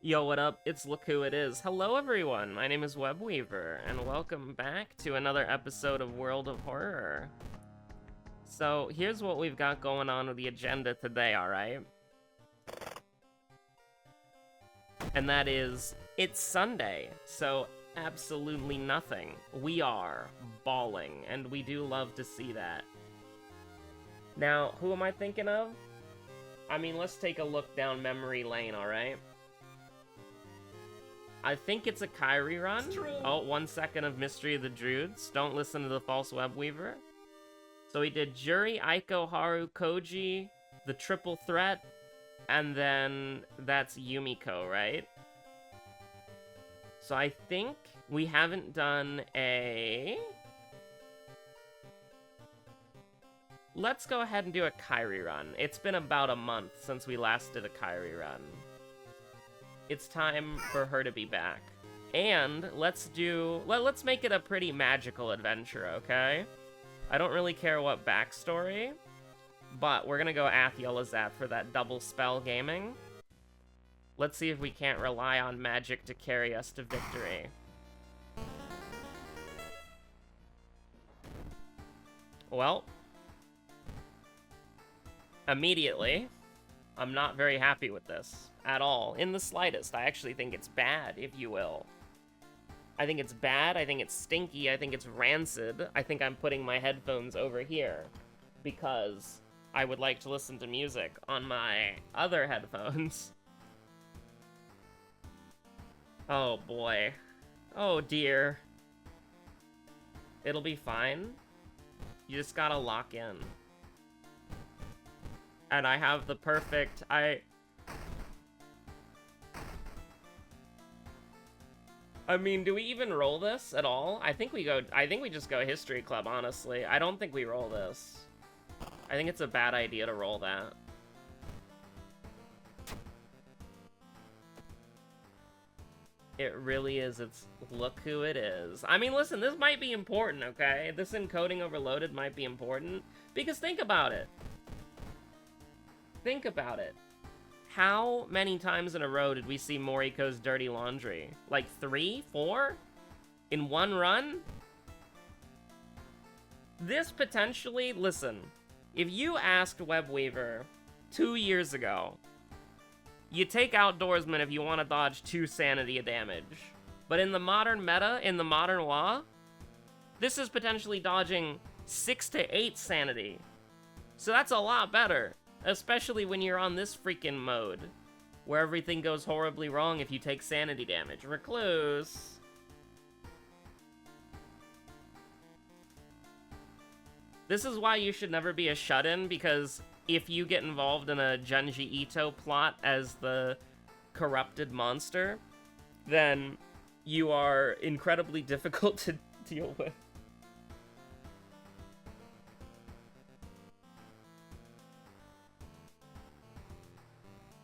Yo, what up? It's Look Who It Is. Hello, everyone. My name is Webweaver, and welcome back to another episode of World of Horror. So, here's what we've got going on with the agenda today, alright? And that is, it's Sunday, so absolutely nothing. We are bawling, and we do love to see that. Now, who am I thinking of? I mean, let's take a look down memory lane, alright? I think it's a Kirie run. Oh, 1 second of Mystery of the Druids. Don't listen to the false Webweaver. So we did Juri, Aiko, Haru, Koji, the triple threat, and then that's Yumiko, right? So I think we haven't done a... Let's go ahead and do a Kirie run. It's been about a month since we last did a Kirie run. It's time for her to be back. And let's make it a pretty magical adventure, okay? I don't really care what backstory, but we're gonna go Athielazat for that double spell gaming. Let's see if we can't rely on magic to carry us to victory. Well, immediately, I'm not very happy with this. At all, in the slightest. I actually think it's bad, if you will. I think it's bad, I think it's stinky, I think it's rancid. I think I'm putting my headphones over here because I would like to listen to music on my other headphones. Oh boy. Oh dear. It'll be fine. You just gotta lock in. And I have the perfect... I mean, do we even roll this at all? I think we just go History Club, honestly. I don't think we roll this. I think it's a bad idea to roll that. It really is. It's Look Who It Is. I mean, listen, this might be important, okay? This encoding overloaded might be important. Because think about it. Think about it. How many times in a row did we see Moriko's dirty laundry? Like 3? 4? In one run? This potentially, listen, if you asked Webweaver 2 years ago, you take Outdoorsman if you want to dodge 2 sanity of damage. But in the modern meta, in the modern WoW, this is potentially dodging 6 to 8 sanity. So that's a lot better. Especially when you're on this freaking mode, where everything goes horribly wrong if you take sanity damage. Recluse. This is why you should never be a shut-in, because if you get involved in a Junji Ito plot as the corrupted monster, then you are incredibly difficult to deal with.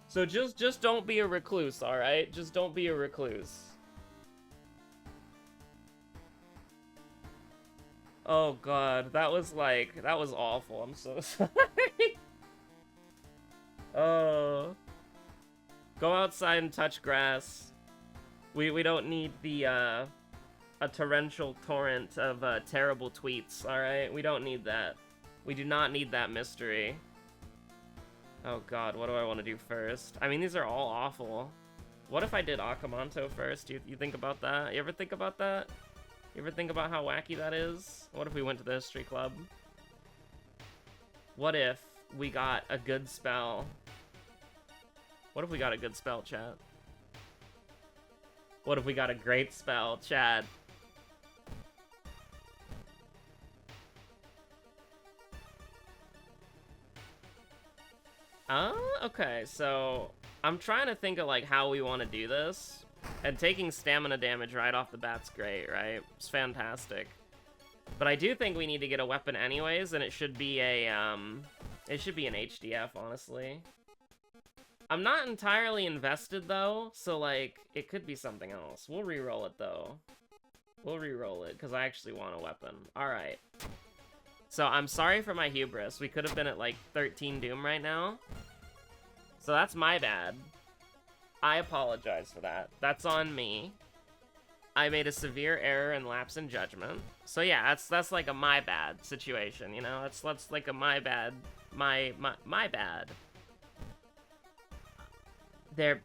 So just don't be a recluse, alright? Just don't be a recluse. Oh god, that was awful. I'm so sorry. Oh. Go outside and touch grass. We don't need the, a torrential torrent of, terrible tweets, alright? We don't need that. We do not need that mystery. Oh god, what do I want to do first? I mean, these are all awful. What if I did Akamanto first? You think about that? You ever think about that? You ever think about how wacky that is? What if we went to the History Club? What if we got a good spell? What if we got a good spell, chat? What if we got a great spell, chat? Okay, so I'm trying to think of like how we want to do this, and taking stamina damage right off the bat's great, right? It's fantastic. But I do think we need to get a weapon anyways, and it should be a it should be an HDF, honestly. I'm not entirely invested though, so like it could be something else. We'll re-roll it though. We'll re-roll it because I actually want a weapon. All right. So I'm sorry for my hubris. We could have been at like 13 Doom right now. So that's my bad. I apologize for that. That's on me. I made a severe error and lapse in judgment. So yeah, that's like a my bad situation, you know? That's like a my bad, my bad. There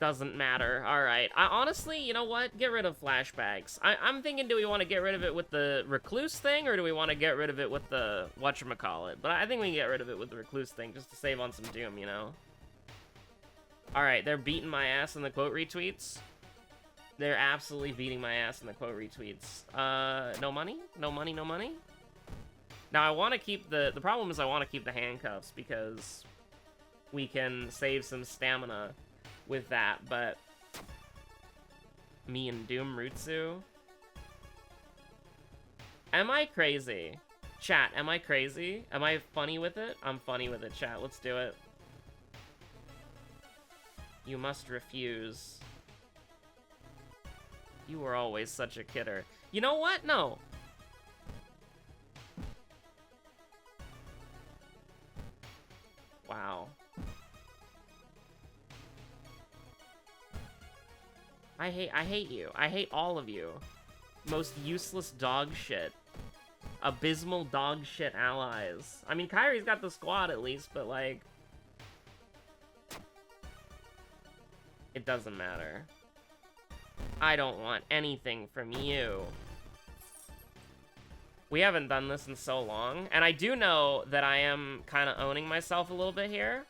doesn't matter. All right. I honestly, you know what? Get rid of flashbacks. I'm thinking, do we want to get rid of it with the recluse thing, or do we want to get rid of it with the whatchamacallit? But I think we can get rid of it with the recluse thing just to save on some doom, you know? All right, they're beating my ass in the quote retweets. They're absolutely beating my ass in the quote retweets. No money? No money, no money? Now, I want to keep the problem is I want to keep the handcuffs because we can save some stamina with that, but me and Doom Rutsu? Am I crazy? Chat, am I crazy? Am I funny with it? I'm funny with it, chat. Let's do it. You must refuse. You were always such a kidder. You know what? No. Wow. I hate you. I hate all of you. Most useless dog shit. Abysmal dog shit allies. I mean, Kirie's got the squad at least, but like... It doesn't matter. I don't want anything from you. We haven't done this in so long, and I do know that I am kind of owning myself a little bit here.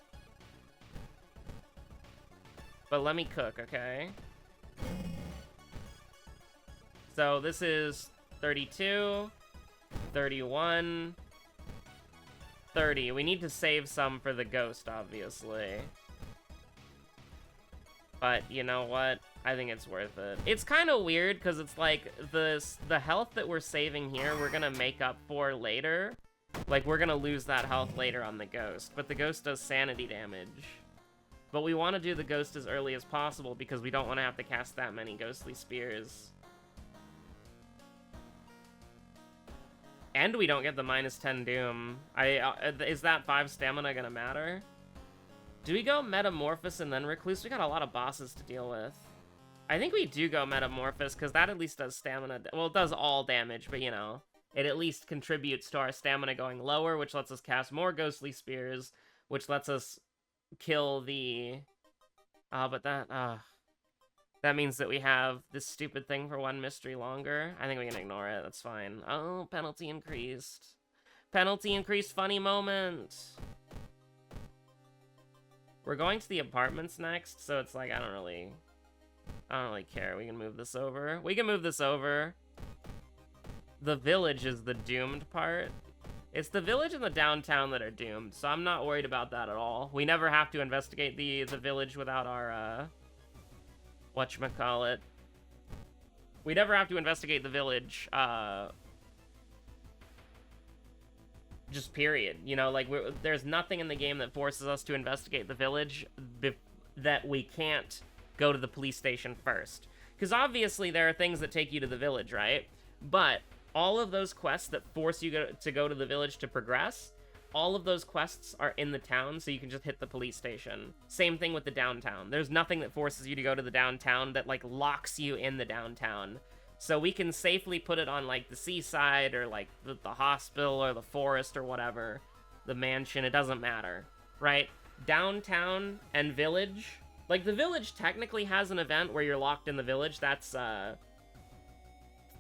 But let me cook, okay? So this is 32, 31, 30. We need to save some for the ghost, obviously. But you know what? I think it's worth it. It's kind of weird because it's like the health that we're saving here, we're gonna make up for later. Like we're gonna lose that health later on the ghost, but the ghost does sanity damage. But we want to do the ghost as early as possible because we don't want to have to cast that many ghostly spears. And we don't get the -10 doom. Is that 5 stamina gonna matter? Do we go Metamorphosis and then Recluse? We got a lot of bosses to deal with. I think we do go Metamorphosis, because that at least does stamina. Well, it does all damage, but you know, it at least contributes to our stamina going lower, which lets us cast more Ghostly Spears, which lets us kill the... but that means that we have this stupid thing for 1 mystery longer. I think we can ignore it. That's fine. Oh, penalty increased. Penalty increased funny moment. We're going to the apartments next, so it's like, I don't really care. We can move this over. We can move this over. The village is the doomed part. It's the village and the downtown that are doomed, so I'm not worried about that at all. We never have to investigate the village without our, whatchamacallit. We never have to investigate the village, just period. You know, like, there's nothing in the game that forces us to investigate the village that we can't go to the police station first. Because obviously there are things that take you to the village, right? But all of those quests that force you to go to the village to progress, all of those quests are in the town, so you can just hit the police station. Same thing with the downtown. There's nothing that forces you to go to the downtown that, like, locks you in the downtown. So we can safely put it on, like, the seaside, or, like, the hospital, or the forest, or whatever. The mansion, it doesn't matter, right? Downtown and village. Like, the village technically has an event where you're locked in the village. That's,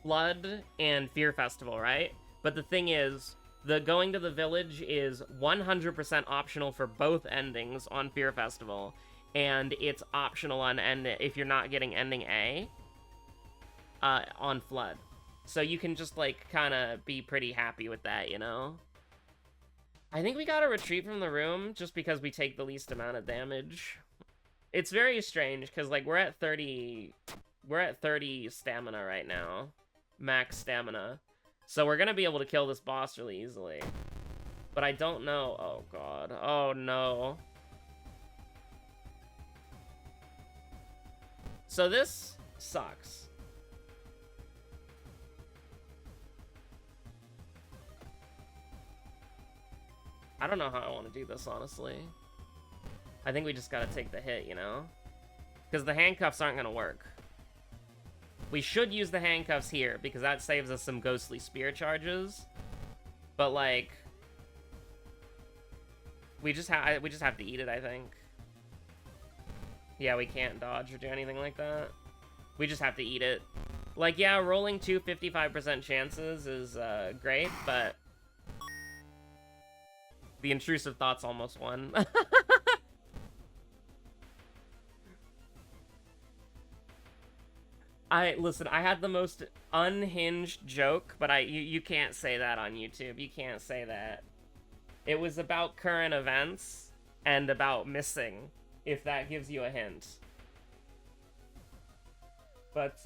Flood and Fear Festival, right? But the thing is, the going to the village is 100% optional for both endings on Fear Festival. And it's optional on if you're not getting ending A. On Flood. So you can just, like, kind of be pretty happy with that, you know? I think we gotta retreat from the room just because we take the least amount of damage. It's very strange, because, like, we're at 30 stamina right now. Max stamina. So we're gonna be able to kill this boss really easily. But I don't know. Oh, God. Oh, no. So this sucks. I don't know how I want to do this, honestly. I think we just gotta take the hit, you know? Because the handcuffs aren't gonna work. We should use the handcuffs here, because that saves us some ghostly spear charges. But, like... we just have to eat it, I think. Yeah, we can't dodge or do anything like that. We just have to eat it. Like, yeah, rolling 2 55% chances is great, but... the intrusive thoughts almost won. Listen, I had the most unhinged joke, but you can't say that on YouTube. You can't say that. It was about current events and about missing, if that gives you a hint. But,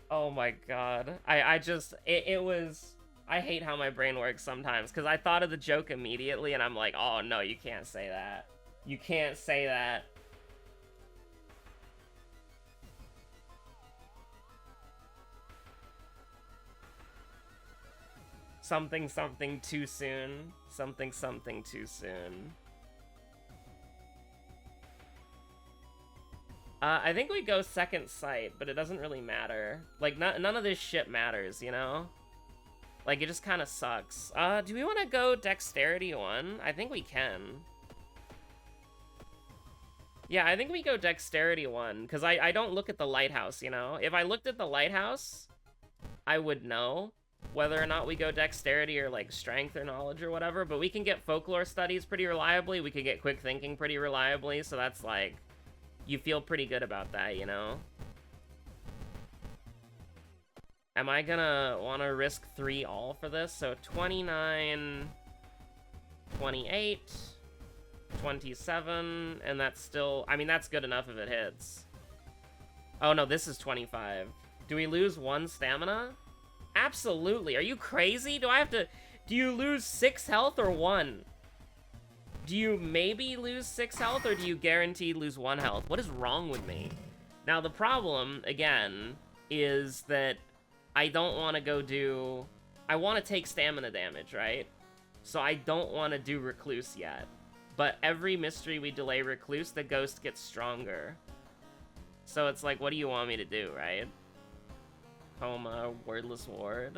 oh my god. It was... I hate how my brain works sometimes, because I thought of the joke immediately, and I'm like, oh no, you can't say that. You can't say that. Something something too soon. Something something too soon. I think we go second sight, but it doesn't really matter. Like, none of this shit matters, you know? Like, it just kind of sucks. Do we want to go Dexterity 1? I think we can. Yeah, I think we go Dexterity 1, because I don't look at the lighthouse, you know? If I looked at the lighthouse, I would know whether or not we go Dexterity or, like, Strength or Knowledge or whatever, but we can get Folklore Studies pretty reliably, we can get Quick Thinking pretty reliably, so that's, like, you feel pretty good about that, you know? Am I gonna want to risk 3 all for this? So 29, 28, 27, and that's still... I mean, that's good enough if it hits. Oh no, this is 25. Do we lose 1 stamina? Absolutely. Are you crazy? Do I have to... Do you lose 6 health or 1? Do you maybe lose 6 health, or do you guaranteed lose 1 health? What is wrong with me? Now, the problem, again, is that I don't want to go do... I want to take stamina damage, right? So I don't want to do Recluse yet. But every mystery we delay Recluse, the ghost gets stronger. So it's like, what do you want me to do, right? Coma, Wordless Ward.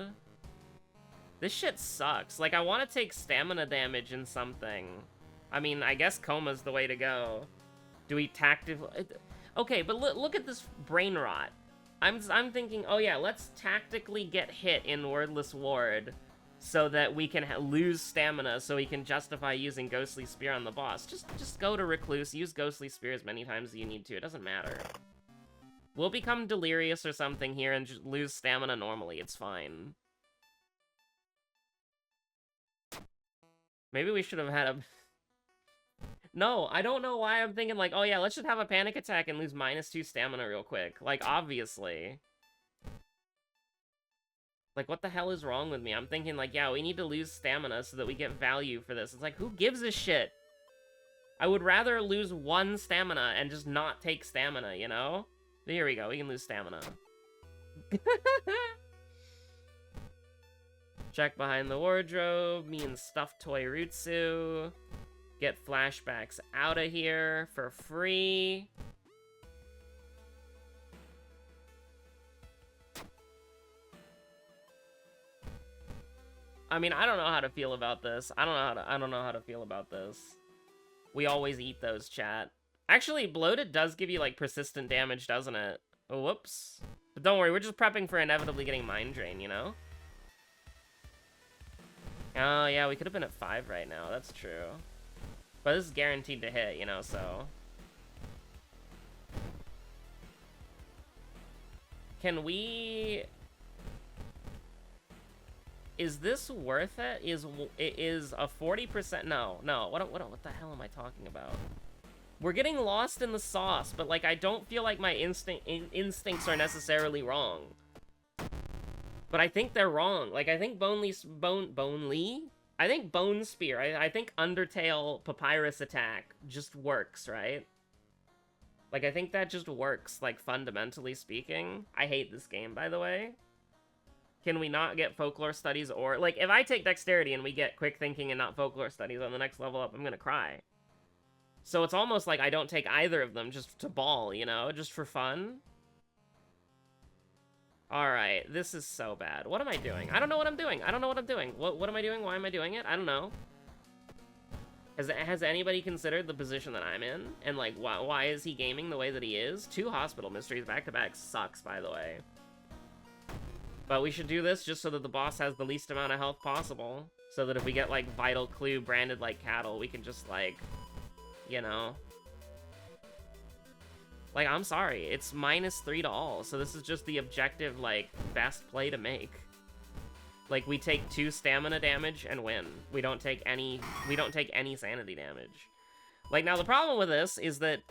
This shit sucks. Like, I want to take stamina damage in something. I mean, I guess Coma's the way to go. Do we tactically... Okay, but look at this brain rot. I'm thinking, oh yeah, let's tactically get hit in Wordless Ward so that we can lose stamina so we can justify using Ghostly Spear on the boss. Just go to Recluse, use Ghostly Spear as many times as you need to, it doesn't matter. We'll become delirious or something here and just lose stamina normally, it's fine. Maybe we should have had a... No, I don't know why I'm thinking like, oh yeah, let's just have a panic attack and lose -2 stamina real quick. Like, obviously. Like, what the hell is wrong with me? I'm thinking like, yeah, we need to lose stamina so that we get value for this. It's like, who gives a shit? I would rather lose 1 stamina and just not take stamina, you know? Here we go, we can lose stamina. Check behind the wardrobe, me and stuffed toy Rutsu. Get flashbacks out of here for free. I mean, I don't know how to feel about this. I don't know how to feel about this. We always eat those, chat. Actually, Bloated does give you like persistent damage, doesn't it? Oh, whoops. But don't worry, we're just prepping for inevitably getting Mind Drain, you know? Oh yeah, we could have been at 5 right now. That's true. But this is guaranteed to hit, you know, so... Can we... Is this worth it? Is a 40%... No, what the hell am I talking about? We're getting lost in the sauce, but, like, I don't feel like my instincts are necessarily wrong. But I think they're wrong. Like, I think I think Bone Spear, I think Undertale Papyrus Attack just works, right? Like, I think that just works, like, fundamentally speaking. I hate this game, by the way. Can we not get Folklore Studies or... Like, if I take Dexterity and we get Quick Thinking and not Folklore Studies on the next level up, I'm gonna cry. So it's almost like I don't take either of them just to ball, you know? Just for fun. Alright, this is so bad. What am I doing? I don't know what I'm doing. I don't know what I'm doing. What am I doing? Why am I doing it? I don't know. Has anybody considered the position that I'm in? And, like, why is he gaming the way that he is? 2 hospital mysteries back-to-back sucks, by the way. But we should do this just so that the boss has the least amount of health possible. So that if we get, like, Vital Clue branded like cattle, we can just, like, you know... Like, I'm sorry, it's -3 to all, so this is just the objective, like, best play to make. Like, we take 2 stamina damage and win. We don't take any sanity damage. Like, now the problem with this is that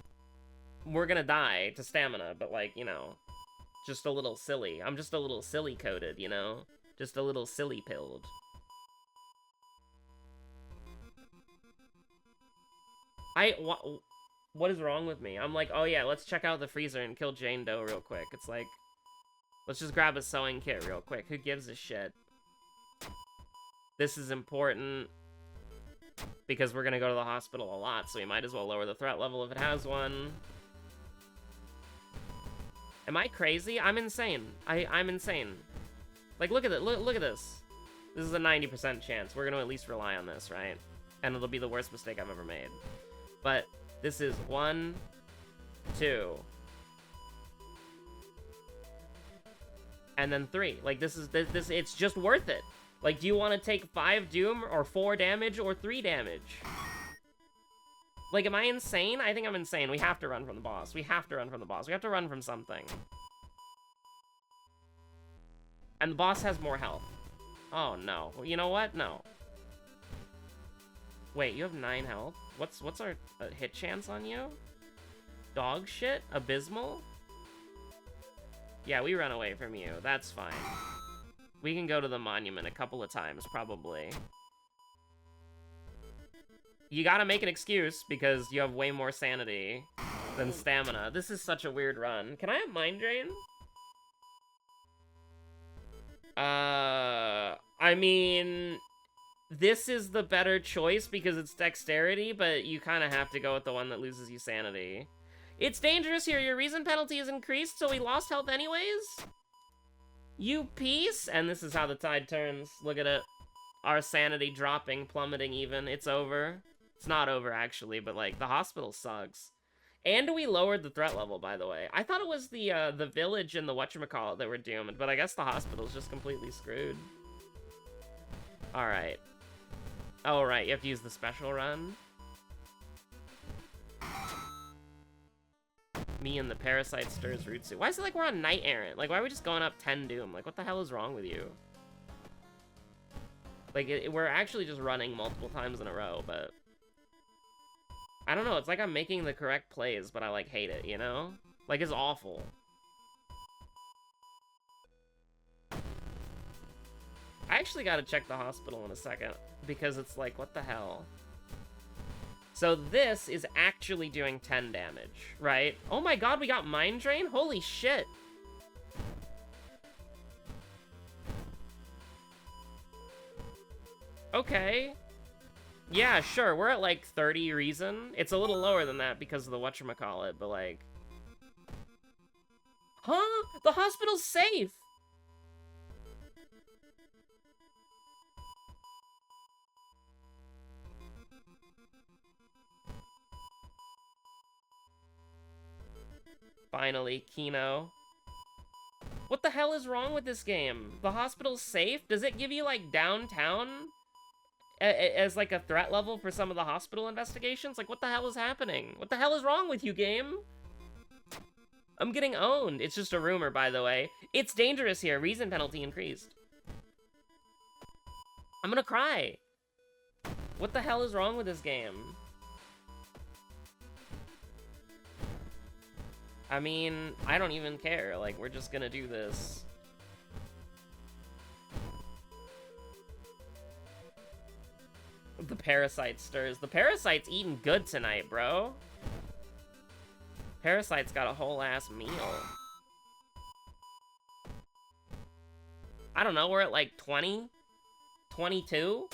we're gonna die to stamina, but, like, you know, just a little silly. I'm just a little silly-coded, you know? Just a little silly-pilled. What is wrong with me? I'm like, oh yeah, let's check out the freezer and kill Jane Doe real quick. It's like, let's just grab a sewing kit real quick. Who gives a shit? This is important because we're gonna go to the hospital a lot, so we might as well lower the threat level if it has one. Am I crazy? I'm insane. I'm insane. Like, look at it. Look at this. This is a 90% chance. We're gonna at least rely on this, right? And it'll be the worst mistake I've ever made. But this is 1, 2, and then 3. Like, this it's just worth it. Like, do you want to take 5 doom or 4 damage or 3 damage? Like, am I insane? I think I'm insane. We have to run from the boss. We have to run from the boss. We have to run from something. And the boss has more health. Oh no. You know what? No. Wait, you have 9 health? What's our hit chance on you? Dog shit? Abysmal? Yeah, we run away from you. That's fine. We can go to the monument a couple of times, probably. You gotta make an excuse, because you have way more sanity than stamina. This is such a weird run. Can I have Mind Drain? I mean... This is the better choice because it's dexterity, but you kind of have to go with the one that loses you sanity. It's dangerous here. Your reason penalty is increased, so we lost health anyways? You piece? And this is how the tide turns. Look at it. Our sanity dropping, plummeting even. It's over. It's not over, actually, but, like, the hospital sucks. And we lowered the threat level, by the way. I thought it was the village and the whatchamacallit that were doomed, but I guess the hospital's just completely screwed. Alright. Oh, right, you have to use the special run. Me and the parasite stirs Rutsu. Why is it like we're on Knight Errant? Like, why are we just going up 10 doom? Like, what the hell is wrong with you? Like, we're actually just running multiple times in a row, but... I don't know, it's like I'm making the correct plays, but I, like, hate it, you know? Like, it's awful. I actually gotta check the hospital in a second, because it's like, what the hell? So this is actually doing 10 damage, right? Oh my god, we got Mind Drain? Holy shit! Okay. Yeah, sure, we're at like 30 reason. It's a little lower than that because of the whatchamacallit, but like... Huh? The hospital's safe! Finally, Kino. What the hell is wrong with this game? The hospital's safe? Does it give you, like, downtown as, like, a threat level for some of the hospital investigations? Like, what the hell is happening? What the hell is wrong with you, game? I'm getting owned. It's just a rumor, by the way. It's dangerous here. Reason penalty increased. I'm gonna cry. What the hell is wrong with this game? I mean, I don't even care. Like, we're just gonna do this. The parasite stirs. The parasite's eating good tonight, bro. Parasite's got a whole ass meal. I don't know, we're at like 20? 22?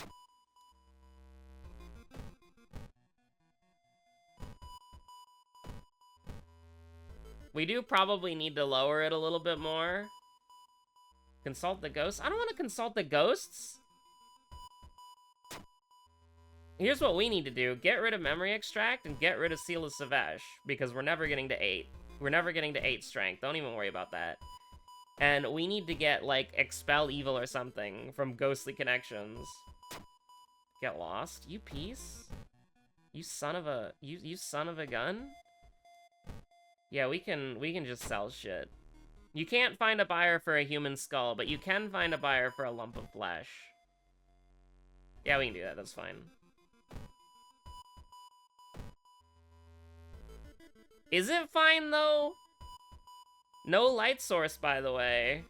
We do probably need to lower it a little bit more. Consult the ghosts? I don't want to consult the ghosts. Here's what we need to do. Get rid of Memory Extract and get rid of Seal of Savesh, because we're never getting to 8. We're never getting to 8 strength. Don't even worry about that. And we need to get, like, Expel Evil or something from Ghostly Connections. Get lost? You piece? You son of a... You son of a gun? Yeah, we can just sell shit. You can't find a buyer for a human skull, but you can find a buyer for a lump of flesh. Yeah, we can do that. That's fine. Is it fine, though? No light source, by the way.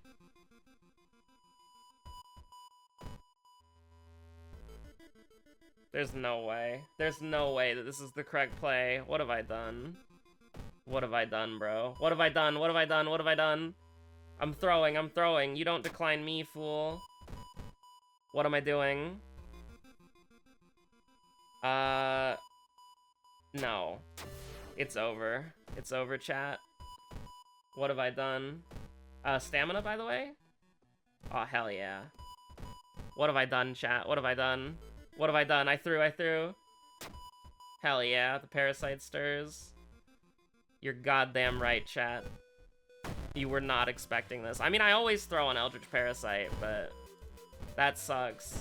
There's no way. There's no way that this is the correct play. What have I done? What have I done, bro? What have I done? What have I done? What have I done? I'm throwing. I'm throwing. You don't decline me, fool. What am I doing? No. It's over. It's over, chat. What have I done? Stamina, by the way? Oh, hell yeah. What have I done, chat? What have I done? What have I done? I threw. Hell yeah, the parasite stirs. You're goddamn right, chat. You were not expecting this. I mean, I always throw an Eldritch Parasite, but that sucks.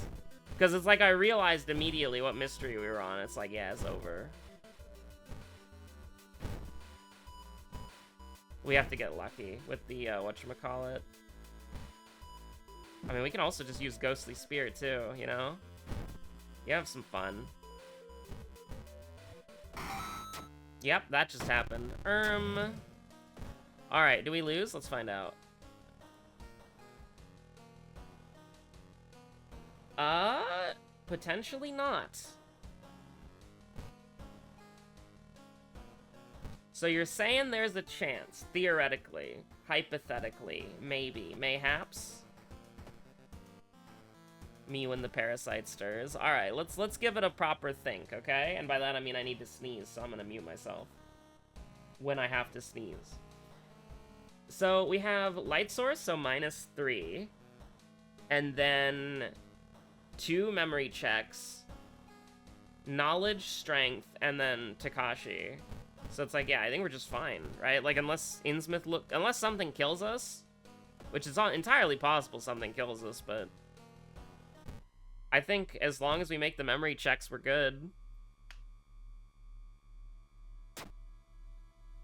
Because it's like I realized immediately what mystery we were on. It's like, yeah, it's over. We have to get lucky with the, whatchamacallit. I mean, we can also just use Ghostly Spear, too, you know? You have some fun. Yep, that just happened. Alright, do we lose? Let's find out. Potentially not. So you're saying there's a chance, theoretically, hypothetically, maybe, mayhaps? Me when the parasite stirs. Alright, let's give it a proper think, okay? And by that I mean I need to sneeze, so I'm gonna mute myself when I have to sneeze. So we have light source, so -3. And then 2 memory checks, knowledge, strength, and then Takashi. So it's like, yeah, I think we're just fine, right? Like, unless unless something kills us, which is entirely possible something kills us, but I think as long as we make the memory checks, we're good.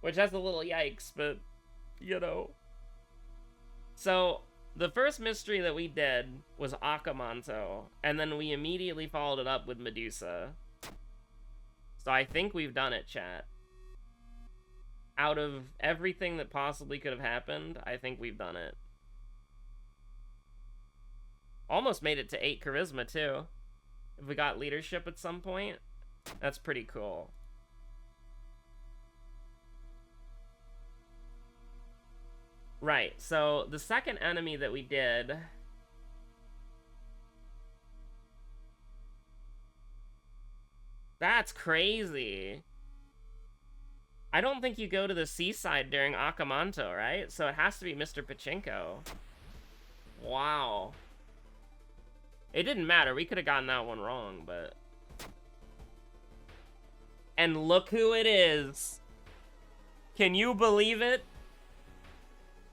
Which has a little yikes, but, you know. So, the first mystery that we did was Akamanto, and then we immediately followed it up with Medusa. So I think we've done it, chat. Out of everything that possibly could have happened, I think we've done it. Almost made it to 8 charisma, too. If we got leadership at some point, that's pretty cool. Right, so the second enemy that we did... That's crazy. I don't think you go to the seaside during Akamanto, right? So it has to be Mr. Pachinko. Wow. It didn't matter. We could have gotten that one wrong, but... And look who it is. Can you believe it?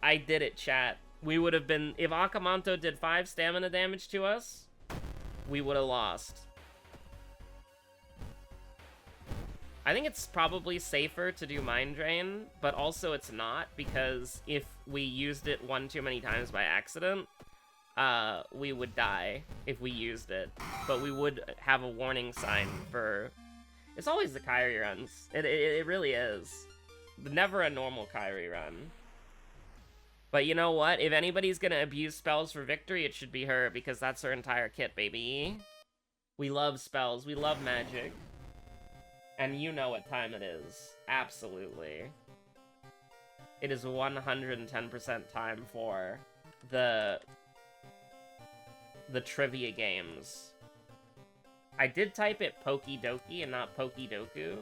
I did it, chat. We would have been... If Akamanto did 5 stamina damage to us, we would have lost. I think it's probably safer to do Mind Drain, but also it's not, because if we used it one too many times by accident, we would die if we used it. But we would have a warning sign for... It's always the Kirie runs. It really is. Never a normal Kirie run. But you know what? If anybody's gonna abuse spells for victory, it should be her, because that's her entire kit, baby. We love spells. We love magic. And you know what time it is. Absolutely. It is 110% time for the trivia games. I did type it Pokidoki and not Pokidoku.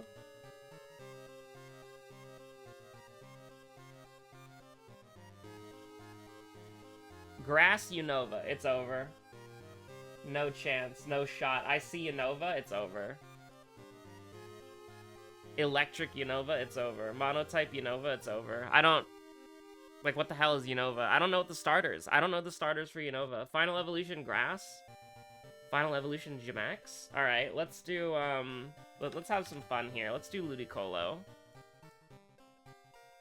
Grass Unova, it's over. No chance, no shot. I see Unova, it's over. Electric Unova, it's over. Monotype Unova, it's over. I don't... Like, what the hell is Unova? I don't know what the starters. I don't know the starters for Unova. Final Evolution Grass? Final Evolution Gmax? Alright, let's do, let's have some fun here. Let's do Ludicolo.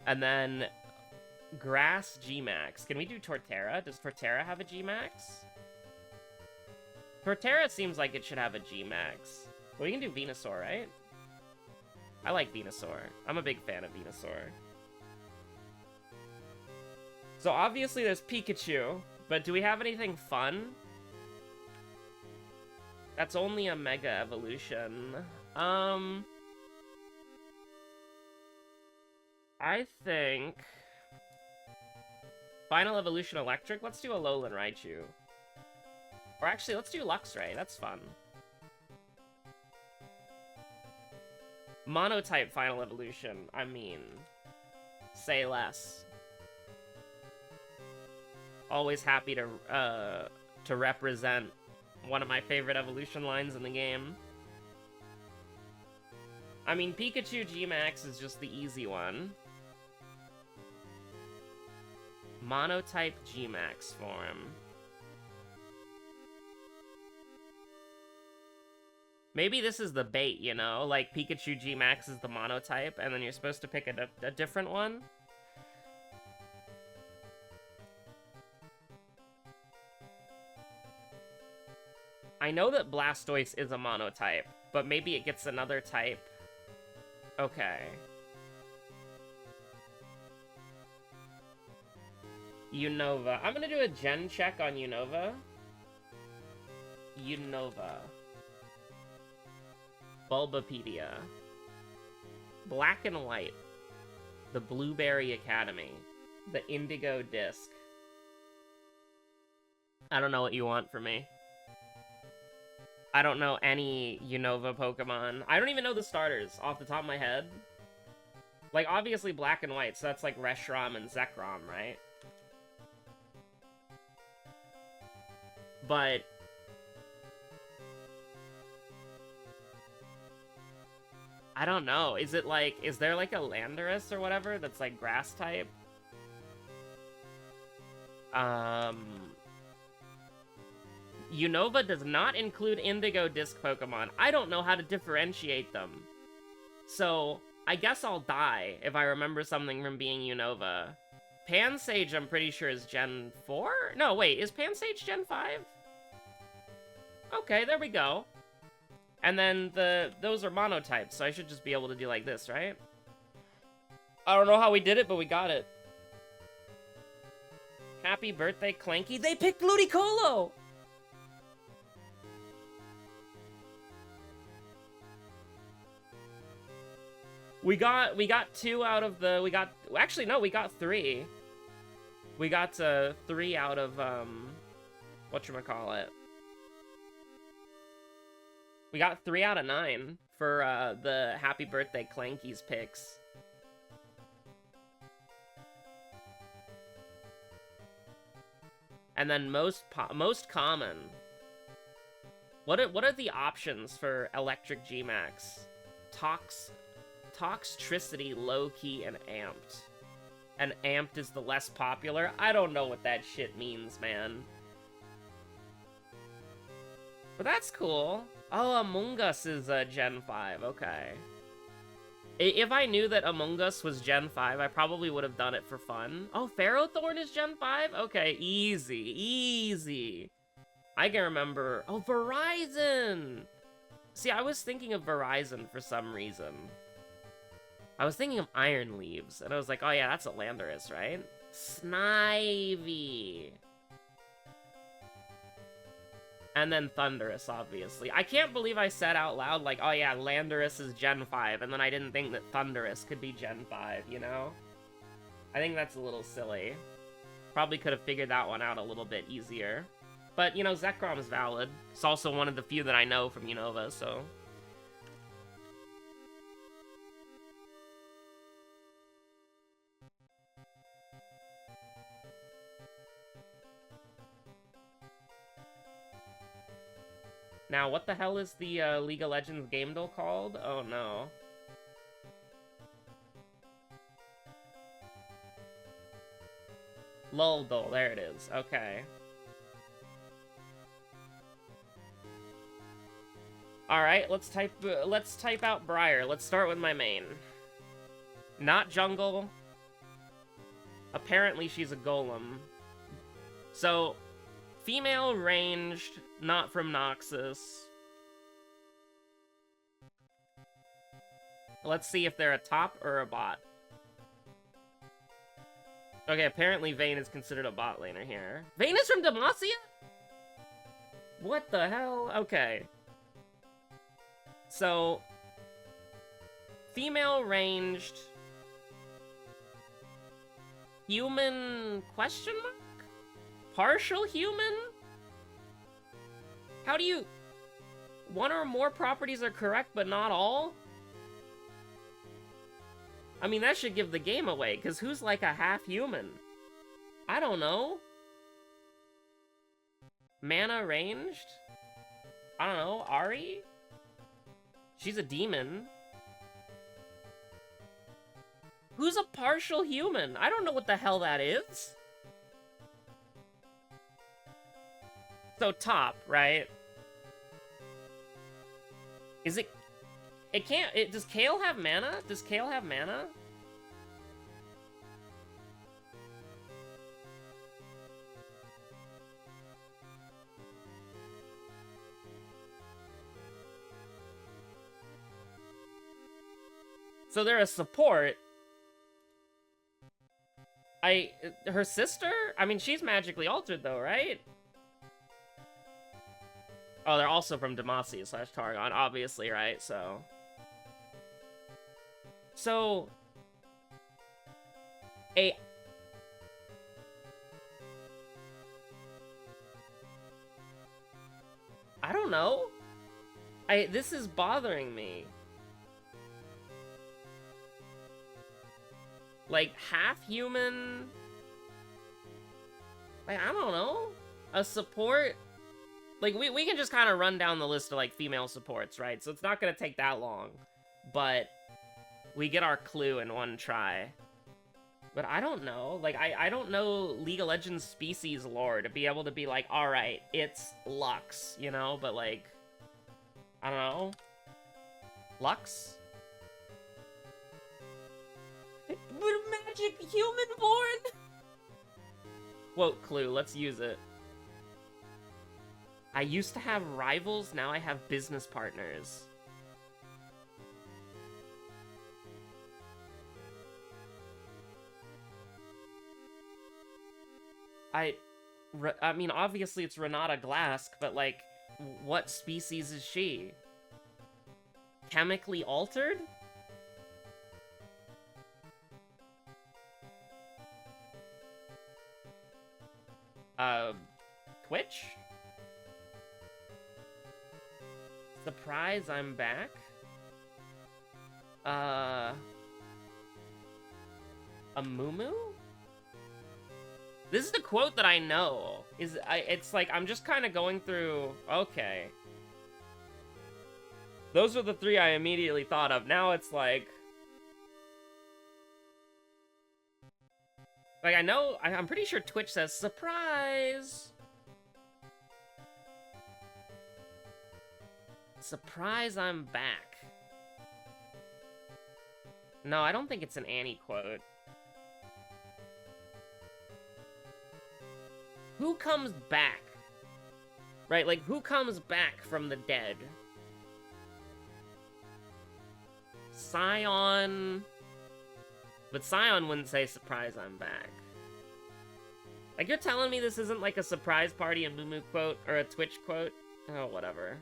And then... Grass Gmax. Can we do Torterra? Does Torterra have a Gmax? Torterra seems like it should have a Gmax. Well, we can do Venusaur, right? I like Venusaur. I'm a big fan of Venusaur. So obviously there's Pikachu, but do we have anything fun? That's only a Mega Evolution. I think... Final Evolution Electric? Let's do Alolan Raichu. Or actually, let's do Luxray. That's fun. Monotype Final Evolution. I mean... Say less. Always happy to represent one of my favorite evolution lines in the game. I mean, Pikachu Gmax is just the easy one. Monotype Gmax form. Maybe this is the bait, you know? Like, Pikachu Gmax is the monotype, and then you're supposed to pick a different one? I know that Blastoise is a monotype, but maybe it gets another type. Okay. Unova. I'm gonna do a gen check on Unova. Unova. Bulbapedia. Black and White. The Blueberry Academy. The Indigo Disc. I don't know what you want from me. I don't know any Unova Pokemon. I don't even know the starters off the top of my head. Like, obviously Black and White, so that's like Reshiram and Zekrom, right? But... I don't know. Is it like... Is there like a Landorus or whatever that's like grass type? Unova does not include Indigo Disc Pokemon. I don't know how to differentiate them. So, I guess I'll die if I remember something from being Unova. Pansage, I'm pretty sure, is Gen 4? No, wait, is Pansage Gen 5? Okay, there we go. And then those are monotypes, so I should just be able to do like this, right? I don't know how we did it, but we got it. Happy birthday, Clanky. They picked Ludicolo! We got 2 out of the... Actually, no, we got 3. We got 3 out of, whatchamacallit. We got 3 out of 9 for, the Happy Birthday Clanky's picks. And then most common. What are the options for Electric Gmax? Toxtricity, Low-Key, and Amped. And Amped is the less popular? I don't know what that shit means, man. But that's cool. Oh, Among Us is Gen 5, okay. If I knew that Among Us was Gen 5, I probably would have done it for fun. Oh, Ferrothorn is Gen 5? Okay, easy, easy. I can remember... Oh, Verizon! See, I was thinking of Verizon for some reason. I was thinking of Iron Leaves, and I was like, oh yeah, that's a Landorus, right? Snivy. And then Thundurus, obviously. I can't believe I said out loud, like, oh yeah, Landorus is Gen 5, and then I didn't think that Thundurus could be Gen 5, you know? I think that's a little silly. Probably could have figured that one out a little bit easier. But, you know, Zekrom is valid. It's also one of the few that I know from Unova, so... Now, what the hell is the League of Legends game duel called? Oh no. Luldle, there it is. Okay. Alright, let's type out Briar. Let's start with my main. Not jungle. Apparently she's a golem. So, female ranged, not from Noxus. Let's see if they're a top or a bot. Okay, apparently Vayne is considered a bot laner here. Vayne is from Demacia? What the hell? Okay. So, female ranged, human question mark? Partial human? How do you... One or more properties are correct, but not all? I mean, that should give the game away, because who's like a half human? I don't know. Mana ranged? I don't know, Ari? She's a demon. Who's a partial human? I don't know what the hell that is. So top, right? Is it... It can't... does Kale have mana? Does Kale have mana? So they're a support. Her sister? I mean, she's magically altered though, right? Oh, they're also from Demacia / Targon, obviously, right? So... I don't know. This is bothering me. Like, half human... Like, I don't know. A support... Like, we can just kind of run down the list of, like, female supports, right? So it's not gonna take that long. But we get our clue in one try. But I don't know. Like, I don't know League of Legends species lore to be able to be like, alright, it's Lux, you know? But, like, I don't know. Lux? We're magic human born! Quote clue, let's use it. I used to have rivals, now I have business partners. I mean, obviously it's Renata Glask, but, like, what species is she? Chemically altered? Twitch? Surprise, I'm back? A Mumu? This is the quote that I know. It's like, I'm just kind of going through... Okay. Those are the three I immediately thought of. Now it's like... Like, I know... I'm pretty sure Twitch says, surprise! Surprise, I'm back. No, I don't think it's an Annie quote. Who comes back? Right, like, who comes back from the dead? Scion... But Scion wouldn't say, surprise, I'm back. Like, you're telling me this isn't like a surprise party, a Mumu quote, or a Twitch quote? Oh, whatever.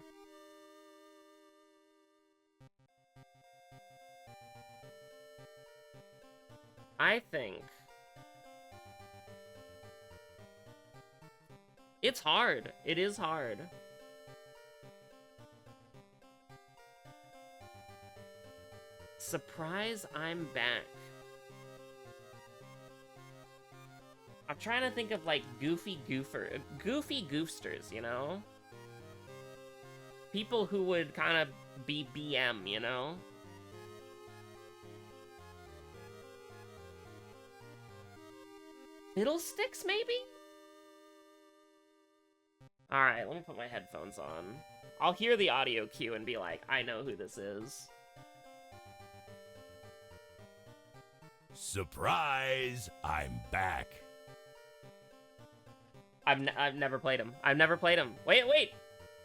I think... It's hard. It is hard. Surprise, I'm back. I'm trying to think of, like, goofy goofsters, you know? people who would kind of be BM, you know? Fiddlesticks, maybe? Alright, let me put my headphones on. I'll hear the audio cue and be like, I know who this is. Surprise! I'm back. I've never played him. I've never played him. Wait!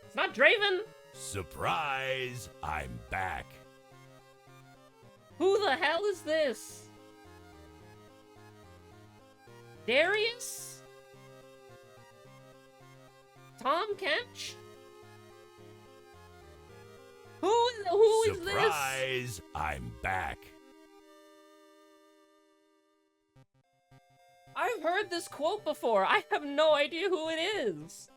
It's not Draven! Surprise! I'm back. Who the hell is this? Darius? Tom Kench? Who is this? Surprise! I'm back. I've heard this quote before. I have no idea who it is.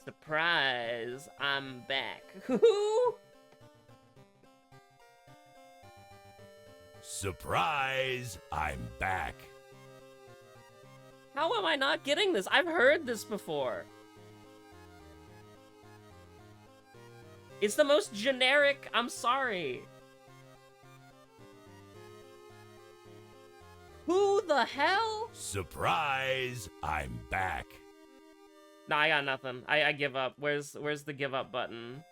Surprise, I'm back. Who? Surprise! I'm back. How am I not getting this? I've heard this before. It's the most generic, I'm sorry. Who the hell? Surprise! I'm back. Nah, I got nothing. I give up. Where's the give up button?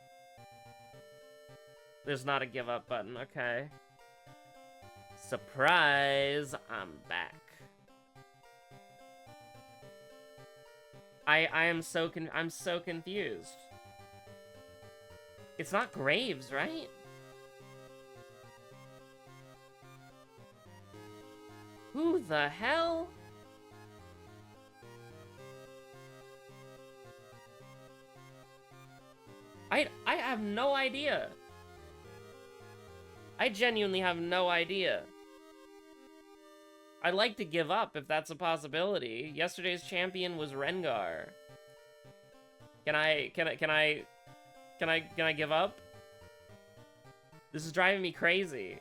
There's not a give up button, okay. Surprise, I'm back. I'm so confused. It's not Graves, right? Who the hell? I have no idea. I genuinely have no idea. I'd like to give up if that's a possibility. Yesterday's champion was Rengar. Can I give up? This is driving me crazy.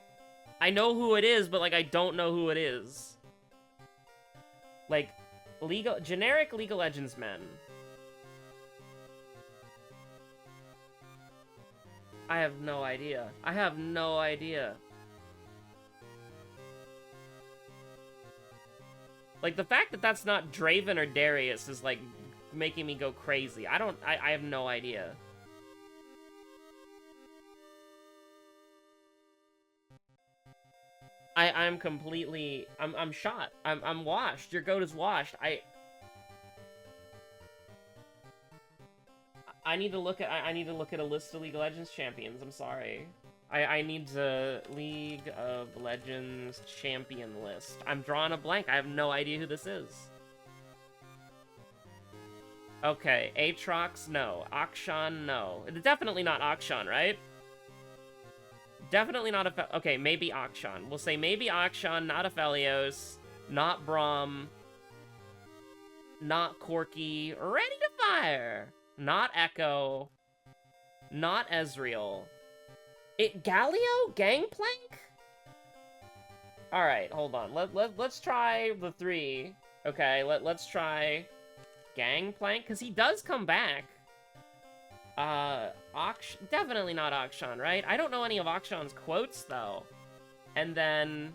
I know who it is, but like I don't know who it is. Like generic League of Legends men. I have no idea. I have no idea. Like, the fact that that's not Draven or Darius is, like, making me go crazy. I have no idea. I'm completely... I'm shot. I'm washed. Your goat is washed. I need to look at a list of League of Legends champions. I'm sorry. I need the League of Legends champion list. I'm drawing a blank. I have no idea who this is. Okay, Aatrox, no. Akshan, no. Definitely not Akshan, right? Definitely not a... Okay, maybe Akshan. We'll say maybe Akshan, not Aphelios, not Braum, not Corki, ready to fire. Not Echo, not Ezreal. Galio? Gangplank? Alright, hold on. Let's try the three. Okay, let's try Gangplank, because he does come back. Definitely not Akshan, right? I don't know any of Akshan's quotes, though. And then...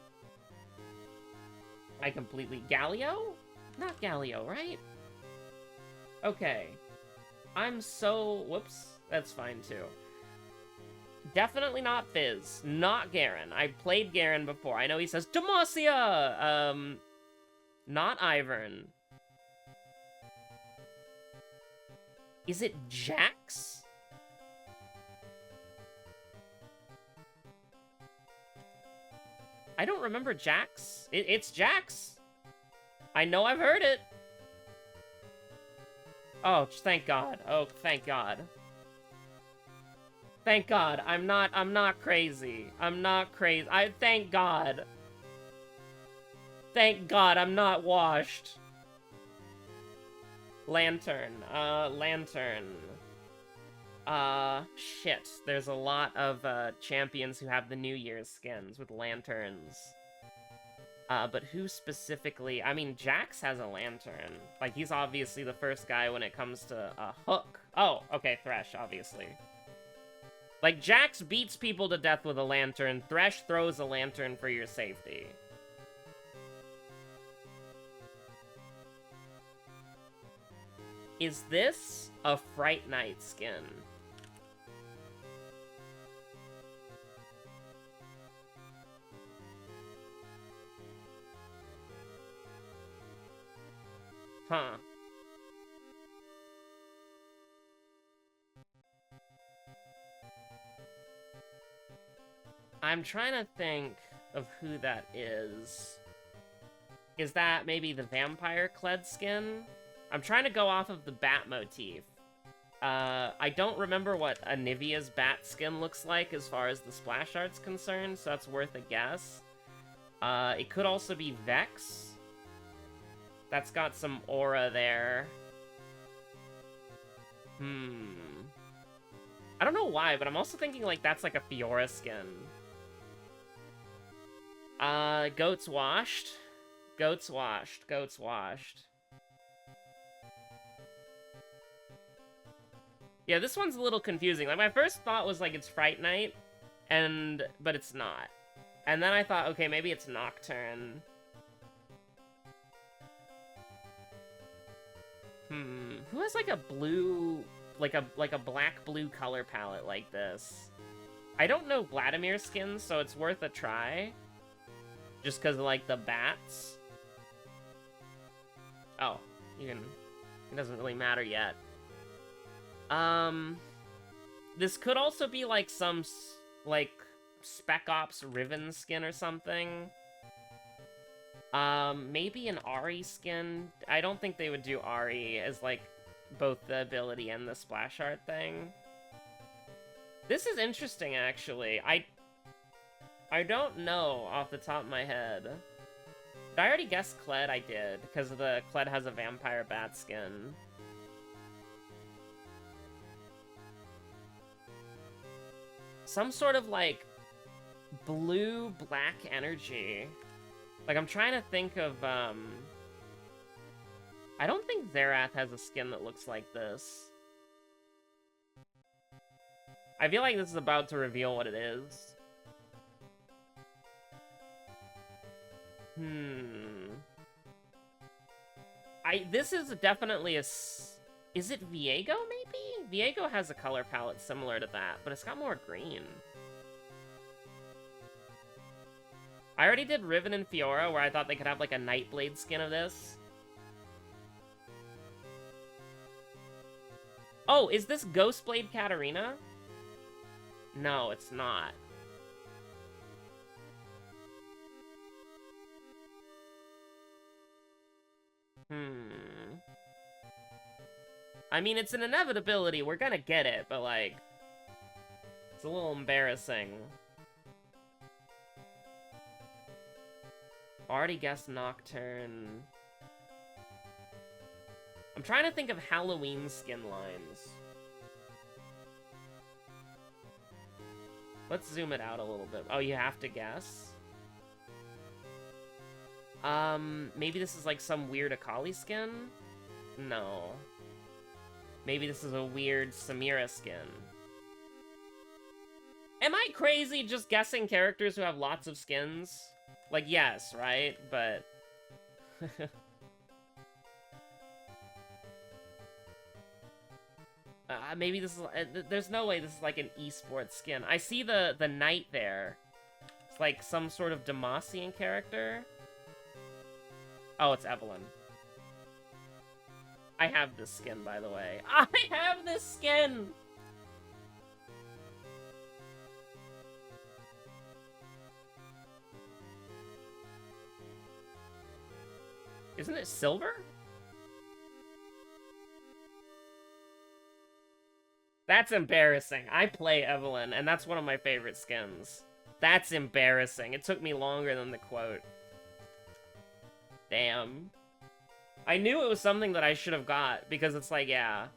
Galio? Not Galio, right? Okay. I'm so... Whoops. That's fine, too. Definitely not Fizz. Not Garen. I played Garen before. I know he says, Demacia! Not Ivern. Is it Jax? I don't remember Jax. It's Jax. I know I've heard it. Oh, thank God. Oh, thank God. Thank God. I'm not crazy. I'm not crazy. Thank God. Thank God I'm not washed. Lantern. Lantern. Shit. There's a lot of, champions who have the New Year's skins with lanterns. But who specifically? I mean, Jax has a lantern. Like, he's obviously the first guy when it comes to a hook. Oh, okay, Thresh, obviously. Like, Jax beats people to death with a lantern. Thresh throws a lantern for your safety. Is this a Fright Night skin? Huh. I'm trying to think of who that is. Is that maybe the Vampire Kled skin? I'm trying to go off of the bat motif. I don't remember what Anivia's bat skin looks like as far as the splash art's concerned, so that's worth a guess. It could also be Vex. That's got some aura there. I don't know why, but I'm also thinking, like, that's like a Fiora skin. Goats washed. Goats washed. Goats washed. Yeah, this one's a little confusing. Like, my first thought was, like, it's Fright Night, but it's not. And then I thought, okay, maybe it's Nocturne. Who has, like, a blue... like a black-blue color palette like this? I don't know Vladimir's skins, so it's worth a try. Just because of, like, the bats. Oh, it doesn't really matter yet. This could also be, like, some, like, Spec Ops Riven skin or something. Maybe an Ari skin. I don't think they would do Ari as, like, both the ability and the splash art thing. This is interesting, actually. I don't know off the top of my head. Did I already guess Kled? I did, because the Kled has a vampire bat skin. Some sort of, like, blue-black energy. Like, I'm trying to think of, I don't think Xerath has a skin that looks like this. I feel like this is about to reveal what it is. This is definitely a... Is it Viego, maybe? Viego has a color palette similar to that, but it's got more green. I already did Riven and Fiora, where I thought they could have, like, a Nightblade skin of this. Oh, is this Ghostblade Katarina? No, it's not. I mean, it's an inevitability. We're gonna get it, but, like, it's a little embarrassing. Already guessed Nocturne. I'm trying to think of Halloween skin lines. Let's zoom it out a little bit. Oh, you have to guess? Maybe this is like some weird Akali skin? No. Maybe this is a weird Samira skin. Am I crazy just guessing characters who have lots of skins? Like, yes, right? But... maybe this is... there's no way this is like an esports skin. I see the knight there. It's like some sort of Demacian character. Oh, it's Evelyn. I have this skin, by the way. I have this skin! Isn't it silver? That's embarrassing. I play Evelyn, and that's one of my favorite skins. That's embarrassing. It took me longer than the quote. Damn. I knew it was something that I should have got, because it's like, yeah,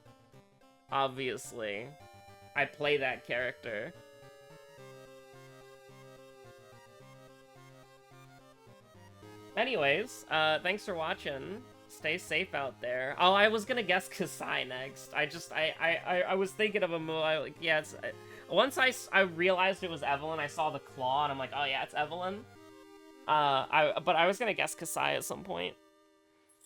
obviously, I play that character. Anyways, thanks for watching. Stay safe out there. Oh, I was gonna guess Kasai next. I was thinking of a move. Yeah, it's... once I realized it was Evelyn, I saw the claw, and I'm like, oh yeah, it's Evelyn. But I was gonna guess Kasai at some point.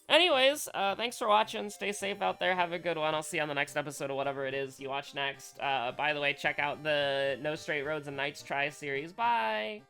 Anyways, thanks for watching. Stay safe out there. Have a good one. I'll see you on the next episode of whatever it is you watch next. By the way, check out the No Straight Roads and Nights Try series. Bye!